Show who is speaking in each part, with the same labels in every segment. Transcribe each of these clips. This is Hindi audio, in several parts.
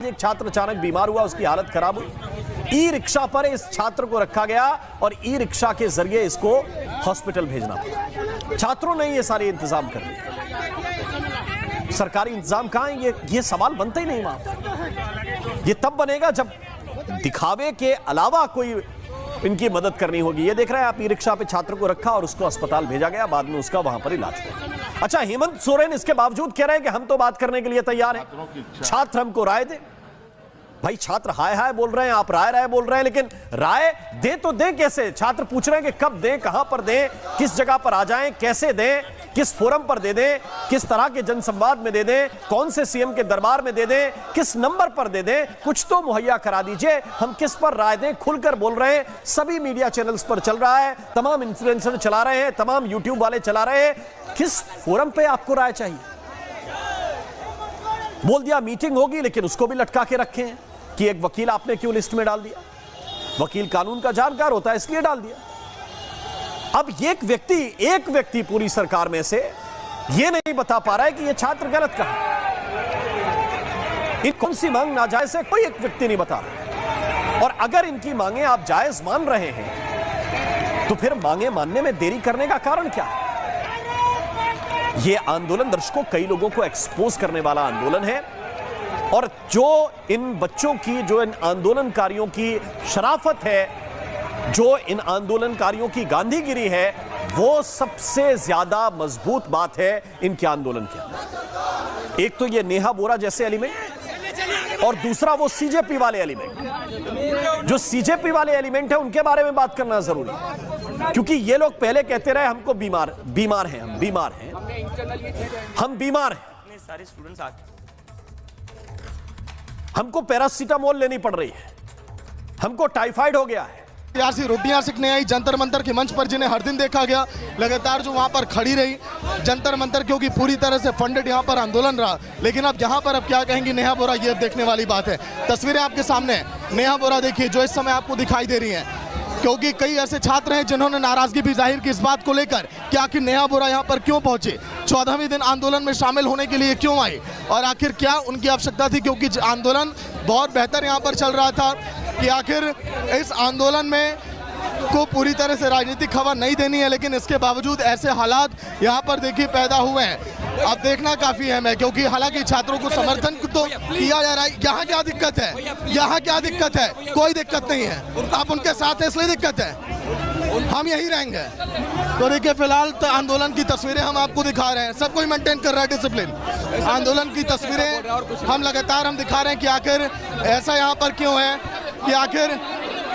Speaker 1: एक छात्र अचानक बीमार हुआ, उसकी हालत खराब हुई। ई रिक्शा पर इस छात्र को रखा गया और ई रिक्शा के जरिए इसको हॉस्पिटल भेजना पड़ा। छात्रों ने ये सारे इंतजाम कर लिए। सरकारी इंतजाम कहां है? ये सवाल बनता ही नहीं वहां। ये तब बनेगा जब दिखावे के अलावा कोई इनकी मदद करनी होगी। ये देख रहे हैं आप, ई रिक्शा पे छात्र को रखा और उसको अस्पताल भेजा गया, बाद में उसका वहां पर इलाज हुआ। अच्छा, हेमंत सोरेन इसके बावजूद कह रहे हैं कि हम तो बात करने के लिए तैयार हैं, छात्र हमको राय दे। भाई, छात्र हाय हाय बोल रहे हैं, आप राय राय बोल रहे हैं, लेकिन राय दे तो दें कैसे? छात्र पूछ रहे हैं कि कब दें, कहां पर दें, किस जगह पर आ जाएं, कैसे दें, किस फोरम पर दे दें, किस तरह के जनसंवाद में दे दें, कौन से सीएम के दरबार में दे दें, किस नंबर पर दे दें, कुछ तो मुहैया करा दीजिए। हम किस पर राय दें? खुलकर बोल रहे हैं, सभी मीडिया चैनल्स पर चल रहा है, तमाम इन्फ्लुएंसर चला रहे हैं, तमाम यूट्यूब वाले चला रहे हैं। किस फोरम पे आपको राय चाहिए? बोल दिया मीटिंग होगी, लेकिन उसको भी लटका के रखे हैं कि एक वकील आपने क्यों लिस्ट में डाल दिया? वकील कानून का जानकार होता है, इसलिए डाल दिया। अब एक व्यक्ति पूरी सरकार में से यह नहीं बता पा रहा है कि यह छात्र गलत कहा, इन कौन सी मांग नाजायज है, कोई एक व्यक्ति नहीं बता रहा। और अगर इनकी मांगे आप जायज मान रहे हैं तो फिर मांगे मानने में देरी करने का कारण क्या है? यह आंदोलन दर्शकों कई लोगों को एक्सपोज करने वाला आंदोलन है, और जो इन बच्चों की, जो इन आंदोलनकारियों की शराफत है, जो इन आंदोलनकारियों की गांधीगिरी है, वो सबसे ज्यादा मजबूत बात है इनके आंदोलन के अंदर। एक तो ये नेहा बोरा जैसे एलिमेंट, और दूसरा वो सीजेपी वाले एलिमेंट। जो सीजेपी वाले एलिमेंट है उनके बारे में बात करना जरूरी है, क्योंकि ये लोग पहले कहते रहे हमको बीमार हैं, हम बीमार हैं,
Speaker 2: सारे स्टूडेंट्स आके
Speaker 1: हमको पैरासीटामोल लेनी पड़ रही है, हमको टाइफाइड हो गया है।
Speaker 3: सियासी रोटियां सिकने आई जंतर मंतर के मंच पर, जिन्हें हर दिन देखा गया लगातार जो वहां पर खड़ी रही जंतर मंतर, क्योंकि पूरी तरह से फंडेड यहां पर आंदोलन रहा। लेकिन अब यहां पर अब क्या कहेंगी नेहा बोरा, ये देखने वाली बात है। तस्वीरें आपके सामने है, नेहा बोरा देखिए जो इस समय आपको दिखाई दे रही है, क्योंकि कई ऐसे छात्र हैं जिन्होंने नाराजगी भी जाहिर की इस बात को लेकर कि आखिर नेहा बोरा यहाँ पर क्यों पहुंचे, 14वें दिन आंदोलन में शामिल होने के लिए क्यों आई, और आखिर क्या उनकी आवश्यकता थी, क्योंकि आंदोलन बहुत बेहतर यहाँ पर चल रहा था कि आखिर इस आंदोलन में को पूरी तरह से राजनीतिक खबर नहीं देनी है। लेकिन इसके बावजूद ऐसे हालात यहाँ पर देखिए पैदा हुए हैं। अब देखना काफी अहम है, क्योंकि हालांकि छात्रों को समर्थन तो किया जा रहा है। यहाँ क्या दिक्कत है? यहाँ क्या दिक्कत है? कोई दिक्कत नहीं है, आप उनके साथ हैं इसलिए दिक्कत है, हम यही रहेंगे। तो देखिए फिलहाल तो आंदोलन की तस्वीरें हम आपको दिखा रहे हैं, सब कोई मेंटेन कर रहा है डिसिप्लिन। आंदोलन की तस्वीरें हम लगातार दिखा रहे हैं कि आखिर ऐसा यहाँ पर क्यों है, कि आखिर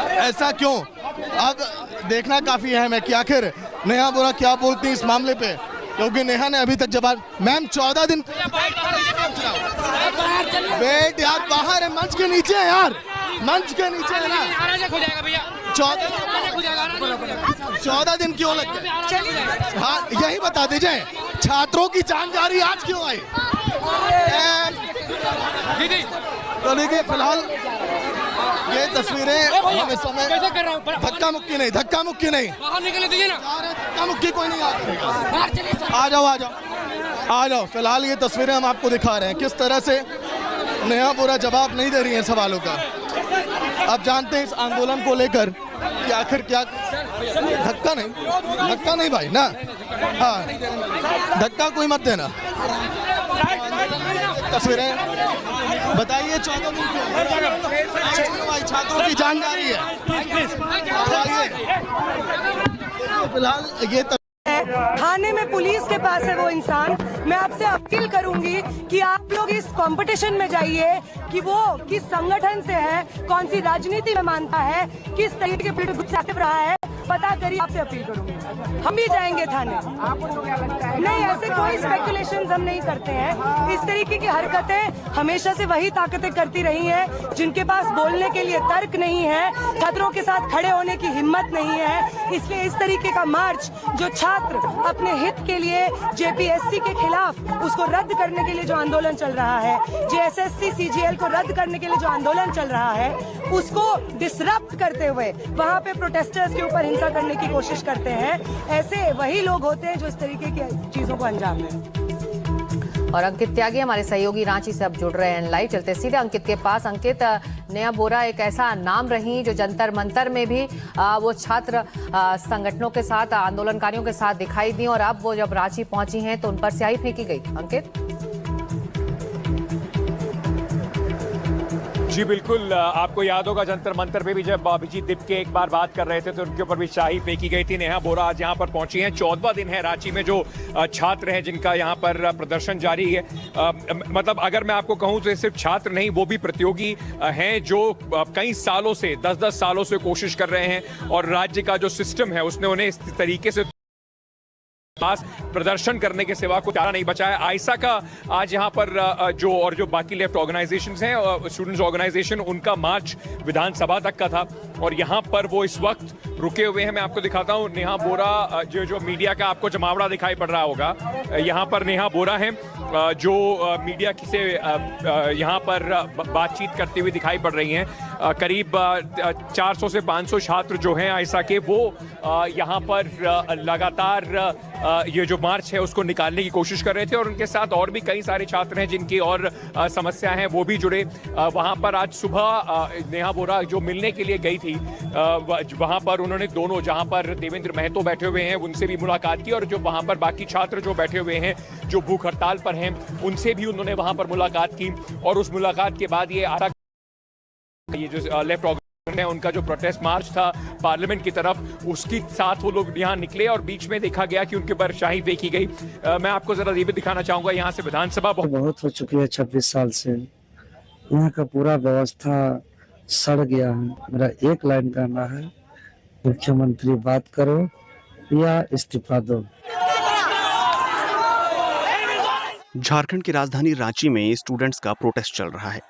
Speaker 3: ऐसा क्यों। अब देखना काफी अहम है कि आखिर नेहा बोरा क्या बोलती है इस मामले पे, क्योंकि नेहा ने अभी तक जवाब, मैम 14 दिन वेट यार, बाहर है, मंच के नीचे है यार, मंच के नीचे है ना, 14 दिन क्यों लग गए? हाँ यही बता दीजिए, छात्रों की जान जा रही आज क्यों आई? तो देखिए फिलहाल ये तस्वीरें हम इस समय धक्का मुक्की नहीं, धक्का मुक्की कोई नहीं आ जाओ। फिलहाल ये तस्वीरें हम आपको दिखा रहे हैं किस तरह से नेहा बोरा जवाब नहीं दे रही है सवालों का। अब जानते हैं इस आंदोलन को लेकर कि आखिर क्या। धक्का नहीं भाई ना, हाँ धक्का कोई मत देना। तस्वीरें बताइए, 14 दिन भाई छात्रों की जान जा रही है। फिलहाल ये
Speaker 4: थाने में पुलिस के पास है वो इंसान। मैं आपसे अपील करूंगी कि आप लोग इस कंपटीशन में जाइए कि वो किस संगठन से है, कौन सी राजनीति में मानता है, किस तरीके के पीड़ित से एक्टिव रहा है, पता करिए। आपसे अपील करूंगी, हम भी जाएंगे थाने। नहीं, ऐसे कोई स्पेकुलेशंस हम नहीं करते हैं। इस तरीके की हरकतें हमेशा से वही ताकतें करती रही हैं जिनके पास बोलने के लिए तर्क नहीं है, छात्रों के साथ खड़े होने की हिम्मत नहीं है। इसलिए इस तरीके का मार्च जो छात्र अपने हित के लिए जेपीएससी के खिलाफ उसको रद्द करने के लिए जो आंदोलन चल रहा है, जेएसएससी सीजीएल को रद्द करने के लिए जो आंदोलन चल रहा है, उसको डिसरप्ट करते हुए वहाँ पे प्रोटेस्टर्स के ऊपर हिंसा करने की कोशिश करते हैं। ऐसे वही लोग होते हैं जो इस तरीके की चीजों को अंजाम दें।
Speaker 2: और अंकित त्यागी हमारे सहयोगी रांची से अब जुड़ रहे हैं लाइव। चलते सीधे अंकित के पास। अंकित, नेहा बोरा एक ऐसा नाम रही जो जंतर मंतर में भी वो छात्र संगठनों के साथ, आंदोलनकारियों के साथ दिखाई दी, और अब वो जब रांची पहुंची हैं तो उन पर स्याही फेंकी गई। अंकित
Speaker 5: जी बिल्कुल, आपको याद होगा जंतर मंतर पे भी जब अभिजीत दिपके एक बार बात कर रहे थे तो उनके ऊपर भी स्याही फेंकी गई थी। नेहा बोरा आज यहाँ पर पहुंची हैं। 14वां दिन है रांची में जो छात्र हैं जिनका यहाँ पर प्रदर्शन जारी है। मतलब अगर मैं आपको कहूँ तो ये सिर्फ छात्र नहीं, वो भी प्रतियोगी हैं जो कई सालों से, 10-10 सालों से कोशिश कर रहे हैं, और राज्य का जो सिस्टम है उसने उन्हें इस तरीके से पास प्रदर्शन करने के सिवा कुछ चारा नहीं बचा है। आयसा का आज यहाँ पर जो बाकी लेफ्ट ऑर्गेनाइजेशंस हैं, स्टूडेंट्स ऑर्गेनाइजेशन, उनका मार्च विधानसभा तक का था, और यहाँ पर वो इस वक्त रुके हुए हैं। मैं आपको दिखाता हूँ नेहा बोरा, जो मीडिया का आपको जमावड़ा दिखाई पड़ रहा होगा, यहाँ पर नेहा बोरा हैं जो मीडिया से यहाँ पर बातचीत करती हुई दिखाई पड़ रही हैं। करीब 400 से 500 छात्र जो हैं आयसा के, वो यहाँ पर लगातार ये जो मार्च है उसको निकालने की कोशिश कर रहे थे, और उनके साथ और भी कई सारे छात्र हैं जिनकी और समस्या हैं, वो भी जुड़े। वहाँ पर आज सुबह नेहा बोरा जो मिलने के लिए गई थी, वहाँ पर उन्होंने दोनों, जहाँ पर देवेंद्र महतो बैठे हुए हैं उनसे भी मुलाकात की, और जो वहाँ पर बाकी छात्र जो बैठे हुए हैं जो भूख हड़ताल पर हैं उनसे भी उन्होंने वहाँ पर मुलाकात की। और उस मुलाकात के बाद ये जो लेफ्ट है उनका जो प्रोटेस्ट मार्च था पार्लियामेंट की तरफ, उसके साथ वो लोग यहाँ निकले, और बीच में देखा गया कि उनके ऊपर स्याही फेंकी गई। मैं आपको जरा ये भी दिखाना चाहूंगा, यहाँ से विधानसभा
Speaker 6: बहुत हो चुकी है। 26 साल से यहाँ का पूरा व्यवस्था सड़ गया है। मेरा एक लाइन कहना है, मुख्यमंत्री बात करो या इस्तीफा दो।
Speaker 7: झारखंड की राजधानी रांची में स्टूडेंट्स का प्रोटेस्ट चल रहा है।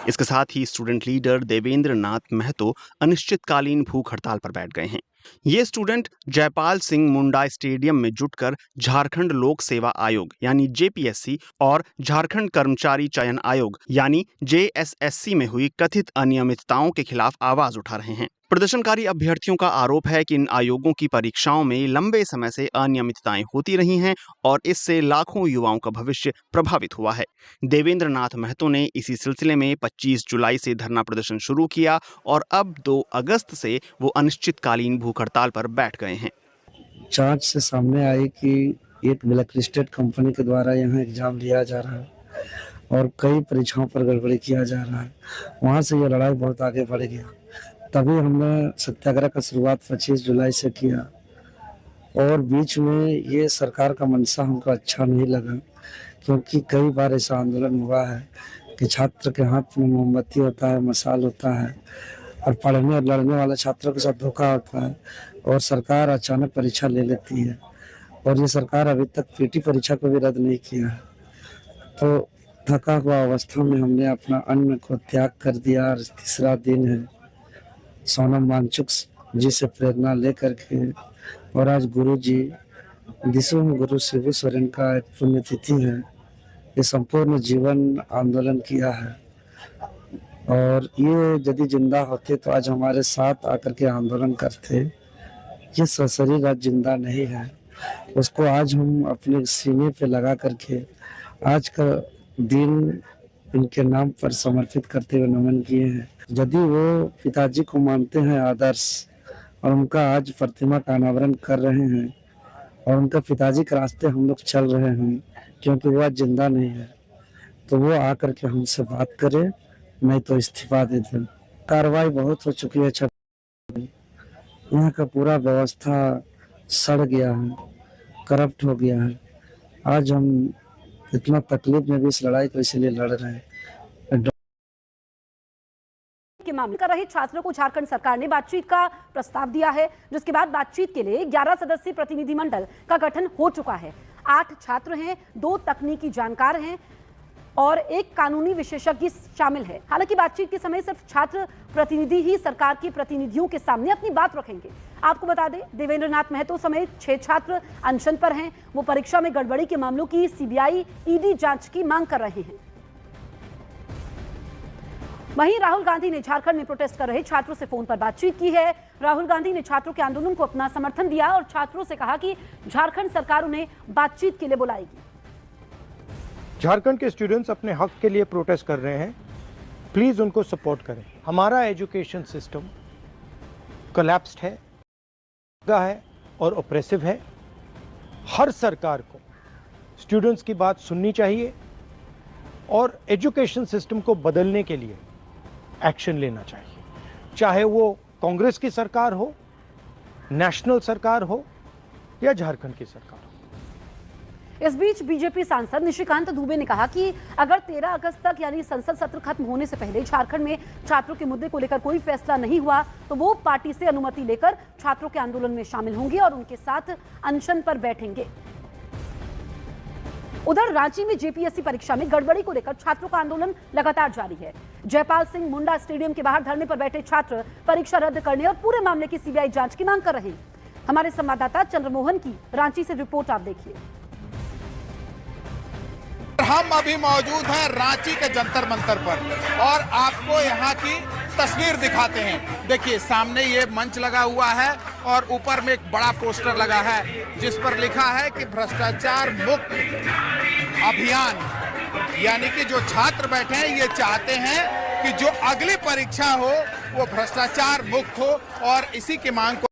Speaker 7: इसके साथ ही स्टूडेंट लीडर देवेंद्र नाथ महतो अनिश्चितकालीन भूख हड़ताल पर बैठ गए हैं। ये स्टूडेंट जयपाल सिंह मुंडा स्टेडियम में जुटकर झारखंड लोक सेवा आयोग यानी जेपीएससी और झारखंड कर्मचारी चयन आयोग यानी जेएसएससी में हुई कथित अनियमितताओं के खिलाफ आवाज उठा रहे हैं। प्रदर्शनकारी अभ्यर्थियों का आरोप है कि इन आयोगों की परीक्षाओं में लंबे समय से अनियमितताएं होती रही हैं और इससे लाखों युवाओं का भविष्य प्रभावित हुआ है। देवेंद्र नाथ महतो ने इसी सिलसिले में 25 जुलाई से धरना प्रदर्शन शुरू किया और अब 2 अगस्त से वो अनिश्चितकालीन भूख हड़ताल पर बैठ गए हैं।
Speaker 6: जांच से सामने आई कि एक ब्लैक लिस्टेड कंपनी के द्वारा यहाँ एग्जाम लिया जा रहा है और कई परीक्षाओं पर गड़बड़ी किया जा रहा है। वहाँ से ये लड़ाई बहुत आगे बढ़ गया। तभी हमने सत्याग्रह का शुरुआत 25 जुलाई से किया और बीच में ये सरकार का मंशा हमको अच्छा नहीं लगा, क्योंकि कई बार ऐसा आंदोलन हुआ है कि छात्र के हाथ में मोमबत्ती होता है, मशाल होता है और पढ़ने और लड़ने वाले छात्रों के साथ धोखा होता है और सरकार अचानक परीक्षा ले लेती है। और ये सरकार अभी तक पीटी परीक्षा को भी रद्द नहीं किया है। तो थका हुआ अवस्था में हमने अपना अन्न को त्याग कर दिया। और तीसरा दिन है, सोनम वांगचुक जी से प्रेरणा लेकर के, और आज गुरु जी दिशु गुरु शिबू सोरेन का एक पुण्यतिथि है। ये संपूर्ण जीवन आंदोलन किया है और ये यदि जिंदा होते तो आज हमारे साथ आकर के आंदोलन करते। ये सशरीर आज जिंदा नहीं है, उसको आज हम अपने सीने पे लगा करके आज का दिन इनके नाम पर समर्पित करते हुए नमन किए हैं। यदि वो पिताजी को मानते हैं आदर्श और उनका आज प्रतिमा का अनावरण कर रहे हैं और उनका पिताजी के रास्ते हम लोग चल रहे हैं, क्योंकि वो आज जिंदा नहीं है, तो वो आकर के हमसे बात करे, नहीं तो इस्तीफा दे दें। कार्रवाई बहुत हो चुकी है। यहाँ का पूरा व्यवस्था सड़ गया है, करप्ट हो गया है। आज हम इतना तकलीफ में भी इस लड़ाई को इसलिए लड़ रहे हैं।
Speaker 8: के मामले कर रहे छात्रों को झारखंड सरकार ने बातचीत का प्रस्ताव दिया है, जिसके बाद बातचीत के लिए 11 सदस्यीय प्रतिनिधिमंडल का गठन हो चुका है। 8 छात्र हैं, 2 तकनीकी जानकार हैं और 1 कानूनी विशेषज्ञ शामिल है। हालांकि बातचीत के समय सिर्फ छात्र प्रतिनिधि ही सरकार के प्रतिनिधियों के सामने अपनी बात रखेंगे। आपको बता दें, देवेंद्र नाथ महतो समेत 6 छात्र अनशन पर हैं। वो परीक्षा में गड़बड़ी के मामलों की सीबीआई ईडी जांच की मांग कर रहे हैं। वहीं राहुल गांधी ने झारखंड में प्रोटेस्ट कर रहे छात्रों से फोन पर बातचीत की है। राहुल गांधी ने छात्रों के आंदोलन को अपना समर्थन दिया और छात्रों से कहा कि झारखंड सरकार उन्हें बातचीत के लिए बुलाएगी।
Speaker 9: झारखंड के स्टूडेंट्स अपने हक के लिए प्रोटेस्ट कर रहे हैं, प्लीज उनको सपोर्ट करें। हमारा एजुकेशन सिस्टम कोलैप्स्ड है और ऑप्रेसिव है। हर सरकार को स्टूडेंट्स की बात सुननी चाहिए और एजुकेशन सिस्टम को बदलने के लिए एक्शन लेना चाहिए, चाहे वो कांग्रेस की सरकार हो, नेशनल सरकार हो या झारखंड की सरकार हो।
Speaker 8: इस बीच बीजेपी सांसद निशिकांत दुबे ने कहा कि अगर 13 अगस्त तक यानी संसद सत्र खत्म होने से पहले झारखंड में छात्रों के मुद्दे को लेकर कोई फैसला नहीं हुआ तो वो पार्टी से अनुमति लेकर छात्रों के आंदोलन में शामिल होंगे और उनके साथ अनशन पर बैठेंगे। उधर रांची में जेपीएससी परीक्षा में गड़बड़ी को लेकर छात्रों का आंदोलन लगातार जारी है। जयपाल सिंह मुंडा स्टेडियम के बाहर धरने पर बैठे छात्र परीक्षा रद्द करने और पूरे मामले की सीबीआई जांच की मांग कर रहे हैं। हमारे संवाददाता चंद्रमोहन की रांची से रिपोर्ट आप देखिए।
Speaker 10: हम अभी मौजूद हैं रांची के जंतर मंतर पर और आपको यहाँ की तस्वीर दिखाते हैं। देखिए सामने ये मंच लगा हुआ है और ऊपर में एक बड़ा पोस्टर लगा है जिस पर लिखा है कि भ्रष्टाचार मुक्त अभियान, यानी कि जो छात्र बैठे हैं ये चाहते हैं कि जो अगली परीक्षा हो वो भ्रष्टाचार मुक्त हो और इसी की मांग को